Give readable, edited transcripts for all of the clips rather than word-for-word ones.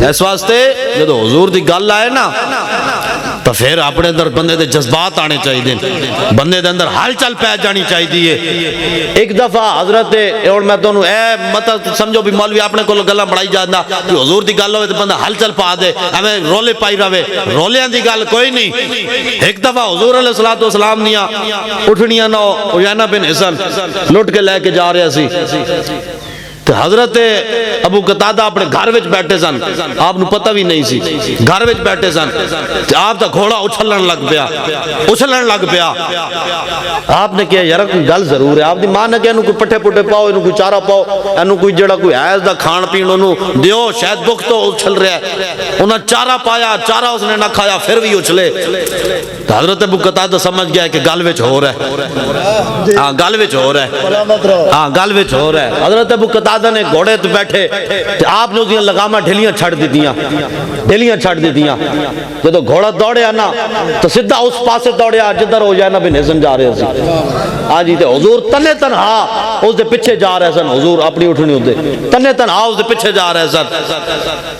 اس واسطے جب حضور دی گل آئے نا تو پھر اپنے اندر بندے دے جذبات آنے چاہیے، بندے دے اندر ہل چل پہ جانی چاہیے۔ ایک دفعہ حضرت اور میں تو مطلب سمجھو بھی مولوی اپنے کو گلاں بڑھائی جانا کہ حضور دی گل ہوئے تو بندہ ہل چل پا دے، ہمیں رولے پائی رہے، رولیاں دی گل کوئی نہیں۔ ایک دفعہ حضور علیہ السلام نیا اٹھنیاں نو عیینہ بن حصن لٹ کے لے کے جا رہے سی، حضرت ابو قتادہ اپنے گھر وچ بیٹھے سن، آپ نو پتہ بھی نہیں سی، گھر وچ بیٹھے سن، آپ دا گھوڑا اچھلن لگ پیا۔ آپ نے کہا یار کوئی گل ضرور ہے، آپ دی ماں نے کہا انہوں کوئی پٹھے پٹھے پاؤ، انہوں کوئی چارہ پاؤ، انہوں کوئی جڑا کوئی حیض دا کھان پین انہوں دیو، شاید بخ تو اچھل رہا ہے۔ انہوں چارہ پایا، چارہ اس نے نہ کھایا، پھر بھی اچھلے۔ تو حضرت ابو قتادہ سمجھ گیا کہ گل وچ ہو رہا ہے، ہاں گل وچ ہو رہا ہے، ہاں گل وچ ہو رہا ہے۔ حضرت ابو قتادہ نے گھوڑے تو بیٹھے، آپ نے اس لگامہ ڈھیلیاں چھڑ دیتیاں، جب گھوڑا دوڑیا نا تو سدھا اس پاسے دوڑیا جدھر ہو جائے نا بن حسن جا رہے سی۔ آجی تے حضور تنے تنہا اس دے پیچھے جا رہے سن، حضور اپنی اٹھنی ہوتے تنے تنہا اس دے پیچھے جا رہے سن۔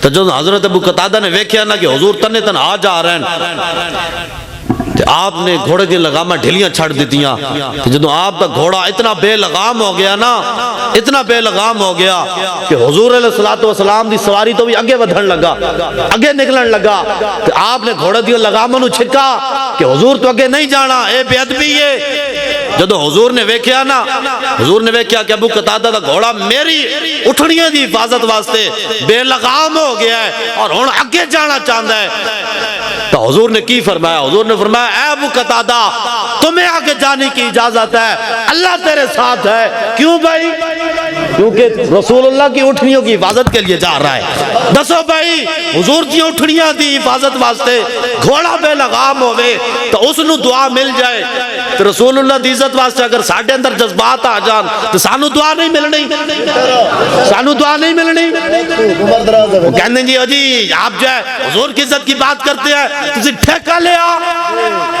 تو جب حضرت ابو قتادہ نے ویکھیا نا کہ حضور تنے تنہا جا رہے ہیں، آپ نے گھوڑے دی لگامہ ڈھیلیاں چھڑ دیتیاں۔ جب آپ کا گھوڑا اتنا بے لگام ہو گیا نا، اتنا بے لگام ہو گیا کہ حضور علیہ السلام دی سواری تو بھی اگے ودھن لگا، اگے نکلن لگا۔ کہ آپ نے گھوڑے دی لگامہ نو چھکا کہ حضور تو اگے نہیں جانا، اے بے ادبی ہے۔ جب حضور نے ویکھیا نا، حضور نے ویکھیا کہ ابو قتادہ دا گھوڑا میری اٹھنیاں دی حفاظت واسطے بے لگام ہو گیا ہے اور ہن اگے جانا چاہتا ہے، تو حضور نے کی فرمایا؟ حضور نے فرمایا اے ابو قتادہ تمہیں آگے جانے کی اجازت ہے، اللہ تیرے ساتھ ہے۔ کیوں بھائی؟ کیونکہ رسول اللہ کی اٹھنیوں کی حفاظت کے لیے جا رہا ہے۔ دسو بھائی حضور کی اٹھنیاں دی حفاظت واسطے گھوڑا بے لگام ہوئے تو اس نو دعا مل جائے، تو رسول اللہ دی عزت واسطے اگر ساڑھے اندر جذبات آ جان تو سانو دعا نہیں ملنی، سانو دعا نہیں ملنی۔ وہ کہنے جی آپ جو ہے حضور کی عزت کی بات کرتے ہیں، تسی ٹھیکہ لے آ۔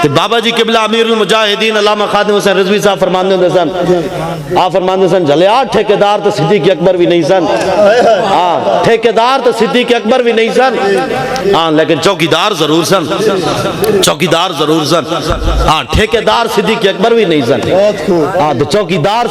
تو بابا جی قبلہ امیر المجاہدین علامہ ہاشم حسن رضوی صاحب فرماندے ہوندے سن، آپ فرماندے سن جلیا ٹھیکیدار تو صدیق اکبر بھی نہیں سن، ہاں ٹھیکیدار تو صدیق اکبر بھی نہیں سن، ہاں لیکن چوکیدار ضرور سن، چوکیدار ضرور سن، ہاں ٹھیکیدار صدیق اکبر بھی نہیں سن، ہاں تو چوکیدار